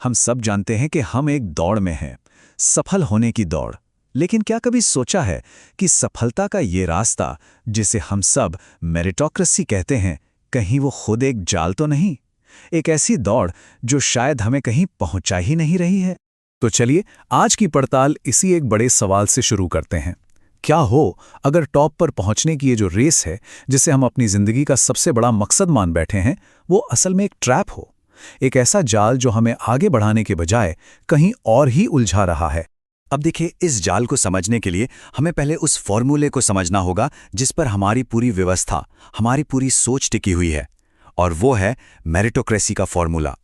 हम सब जानते हैं कि हम एक दौड़ में हैं, सफल होने की दौड़। लेकिन क्या कभी सोचा है कि सफलता का ये रास्ता, जिसे हम सब मेरिटोक्रेसी कहते हैं, कहीं वो खुद एक जाल तो नहीं? एक ऐसी दौड़ जो शायद हमें कहीं पहुंचा ही नहीं रही है। तो चलिए आज की पड़ताल इसी एक बड़े सवाल से शुरू करते हैं। क्या हो अगर टॉप पर पहुंचने की ये जो रेस है, जिसे हम अपनी जिंदगी का सबसे बड़ा मकसद मान बैठे हैं, वो असल में एक ट्रैप हो, एक ऐसा जाल जो हमें आगे बढ़ाने के बजाय कहीं और ही उलझा रहा है। अब देखिए, इस जाल को समझने के लिए हमें पहले उस फॉर्मूले को समझना होगा जिस पर हमारी पूरी व्यवस्था, हमारी पूरी सोच टिकी हुई है, और वो है मेरिटोक्रेसी का फॉर्मूला।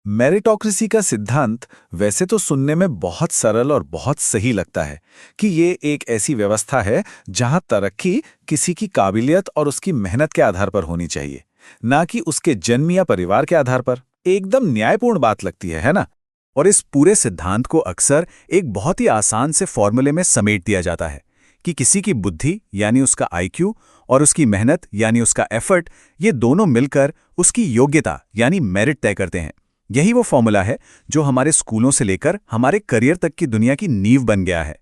मेरिटोक्रेसी का सिद्धांत वैसे तो सुनने में बहुत सरल और बहुत सही लगता है कि ये एक ऐसी व्यवस्था है जहां तरक्की किसी की काबिलियत और उसकी मेहनत के आधार पर होनी चाहिए, ना कि उसके जन्म या परिवार के आधार पर। एकदम न्यायपूर्ण बात लगती है ना? और इस पूरे सिद्धांत को अक्सर एक बहुत ही आसान से फॉर्मूले में समेट दिया जाता है कि किसी की बुद्धि यानी उसका आईक्यू और उसकी मेहनत यानी उसका एफर्ट, ये दोनों मिलकर उसकी योग्यता यानी मेरिट तय करते हैं। यही वो फॉर्मूला है जो हमारे स्कूलों से लेकर हमारे करियर तक की दुनिया की नींव बन गया है।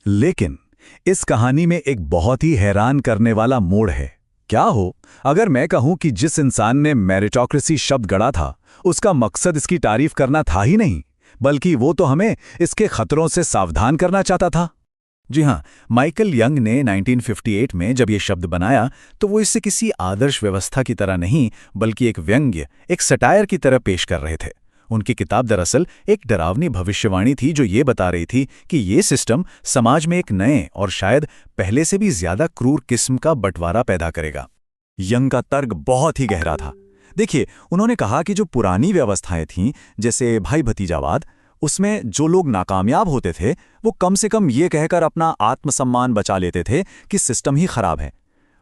लेकिन इस कहानी में एक बहुत ही हैरान करने वाला मोड़ है। क्या हो अगर मैं कहूं कि जिस इंसान ने मेरिटोक्रेसी शब्द गढ़ा था, उसका मकसद इसकी तारीफ करना था ही नहीं, बल्कि वो तो हमें इसके खतरों से सावधान करना चाहता था। जी हां, माइकल यंग ने 1958 में जब ये शब्द बनाया, तो वो इसे किसी आदर्श व्यवस्था की तरह नहीं, बल्कि एक व्यंग्य, एक सटायर की तरह पेश कर रहे थे। उनकी किताब दरअसल एक डरावनी भविष्यवाणी थी जो ये बता रही थी कि ये सिस्टम समाज में एक नए और शायद पहले से भी ज्यादा क्रूर किस्म का बंटवारा पैदा करेगा। यंग का तर्क बहुत ही गहरा था। देखिए, उन्होंने कहा कि जो पुरानी व्यवस्थाएं थीं, जैसे भाई भतीजावाद, उसमें जो लोग नाकामयाब होते थे वो कम से कम ये कहकर अपना आत्मसम्मान बचा लेते थे कि सिस्टम ही खराब है।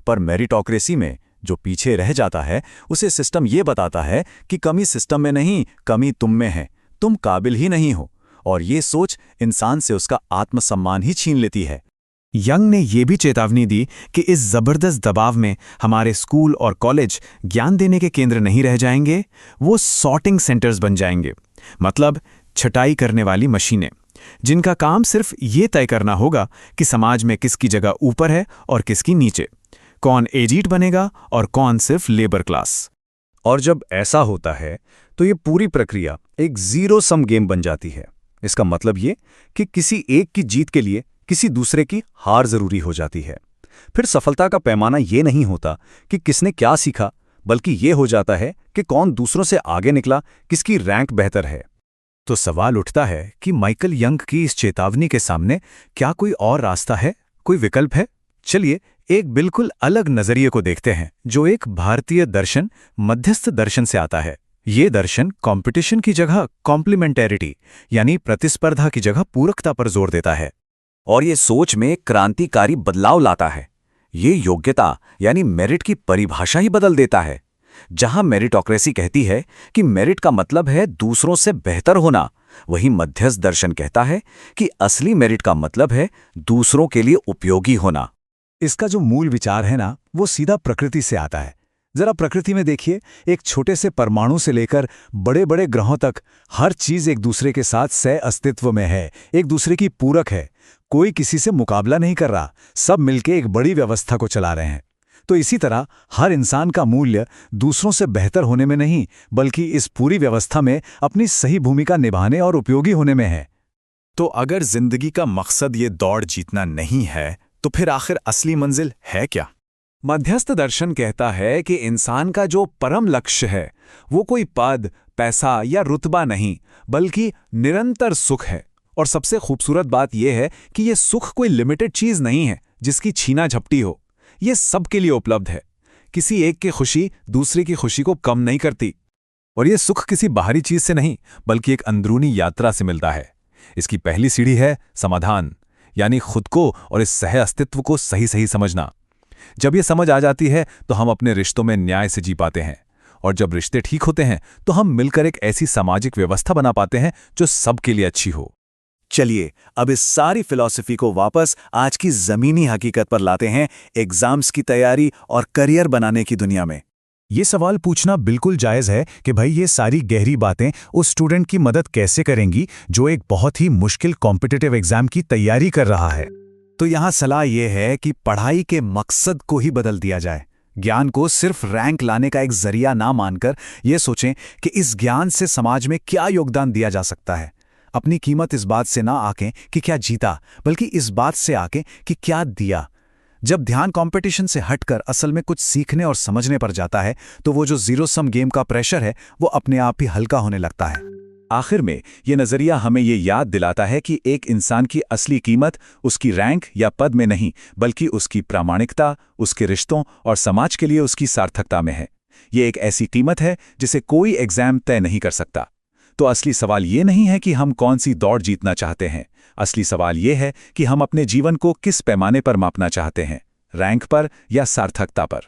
पर मेरिटोक्रेसी में जो पीछे रह जाता है, उसे सिस्टम ये बताता है कि कमी सिस्टम में नहीं, कमी तुम में है, तुम काबिल ही नहीं हो। और ये सोच इंसान से उसका आत्मसम्मान ही छीन लेती है। यंग ने यह भी चेतावनी दी कि इस जबरदस्त दबाव में हमारे स्कूल और कॉलेज ज्ञान देने के केंद्र नहीं रह जाएंगे, वो सॉर्टिंग सेंटर्स बन जाएंगे। मतलब छटाई करने वाली मशीनें, जिनका काम सिर्फ ये तय करना होगा कि समाज में किसकी जगह ऊपर है और किसकी नीचे, कौन एलीट बनेगा और कौन सिर्फ लेबर क्लास। और जब ऐसा होता है तो ये पूरी प्रक्रिया एक जीरो सम गेम बन जाती है। इसका मतलब ये कि किसी एक की जीत के लिए किसी दूसरे की हार जरूरी हो जाती है। फिर सफलता का पैमाना ये नहीं होता कि किसने क्या सीखा, बल्कि ये हो जाता है कि कौन दूसरों से आगे निकला, किसकी रैंक बेहतर है। तो सवाल उठता है कि माइकल यंग की इस चेतावनी के सामने क्या कोई और रास्ता है, कोई विकल्प है? चलिए एक बिल्कुल अलग नजरिए को देखते हैं, जो एक भारतीय दर्शन, मध्यस्थ दर्शन से आता है। ये दर्शन कंपटीशन की जगह कॉम्प्लीमेंटेरिटी यानी प्रतिस्पर्धा की जगह पूरकता पर जोर देता है। और ये सोच में क्रांतिकारी बदलाव लाता है। ये योग्यता यानी मेरिट की परिभाषा ही बदल देता है। जहां मेरिटोक्रेसी कहती है कि मेरिट का मतलब है दूसरों से बेहतर होना, वहीं मध्यस्थ दर्शन कहता है कि असली मेरिट का मतलब है दूसरों के लिए उपयोगी होना। इसका जो मूल विचार है ना, वो सीधा प्रकृति से आता है। जरा प्रकृति में देखिए, एक छोटे से परमाणु से लेकर बड़े बड़े ग्रहों तक हर चीज एक दूसरे के साथ सह अस्तित्व में है, एक दूसरे की पूरक है। कोई किसी से मुकाबला नहीं कर रहा, सब मिलके एक बड़ी व्यवस्था को चला रहे हैं। तो इसी तरह हर इंसान का मूल्य दूसरों से बेहतर होने में नहीं, बल्कि इस पूरी व्यवस्था में अपनी सही भूमिका निभाने और उपयोगी होने में है। तो अगर जिंदगी का मकसद ये दौड़ जीतना नहीं है, तो फिर आखिर असली मंजिल है क्या? मध्यस्थ दर्शन कहता है कि इंसान का जो परम लक्ष्य है वो कोई पद, पैसा या रुतबा नहीं, बल्कि निरंतर सुख है। और सबसे खूबसूरत बात यह है कि यह सुख कोई लिमिटेड चीज नहीं है जिसकी छीना झपटी हो। यह सबके लिए उपलब्ध है। किसी एक की खुशी दूसरे की खुशी को कम नहीं करती। और यह सुख किसी बाहरी चीज से नहीं, बल्कि एक अंदरूनी यात्रा से मिलता है। इसकी पहली सीढ़ी है समाधान, यानी खुद को और इस सह अस्तित्व को सही सही समझना। जब यह समझ आ जाती है तो हम अपने रिश्तों में न्याय से जी पाते हैं, और जब रिश्ते ठीक होते हैं तो हम मिलकर एक ऐसी सामाजिक व्यवस्था बना पाते हैं जो सबके लिए अच्छी हो। चलिए अब इस सारी फिलॉसफी को वापस आज की जमीनी हकीकत पर लाते हैं, एग्जाम्स की तैयारी और करियर बनाने की दुनिया में। ये सवाल पूछना बिल्कुल जायज़ है कि भाई ये सारी गहरी बातें उस स्टूडेंट की मदद कैसे करेंगी जो एक बहुत ही मुश्किल कॉम्पिटिटिव एग्जाम की तैयारी कर रहा है। तो यहाँ सलाह यह है कि पढ़ाई के मकसद को ही बदल दिया जाए। ज्ञान को सिर्फ रैंक लाने का एक जरिया ना मानकर यह सोचें कि इस ज्ञान से समाज में क्या योगदान दिया जा सकता है। अपनी कीमत इस बात से ना आंकें कि क्या जीता, बल्कि इस बात से आंकें कि क्या दिया। जब ध्यान कंपटीशन से हटकर असल में कुछ सीखने और समझने पर जाता है तो वो जो जीरो सम गेम का प्रेशर है वो अपने आप ही हल्का होने लगता है। आखिर में ये नज़रिया हमें ये याद दिलाता है कि एक इंसान की असली कीमत उसकी रैंक या पद में नहीं, बल्कि उसकी प्रामाणिकता, उसके रिश्तों और समाज के लिए उसकी सार्थकता में है। ये एक ऐसी कीमत है जिसे कोई एग्जाम तय नहीं कर सकता। तो असली सवाल ये नहीं है कि हम कौन सी दौड़ जीतना चाहते हैं। असली सवाल ये है कि हम अपने जीवन को किस पैमाने पर मापना चाहते हैं, रैंक पर या सार्थकता पर।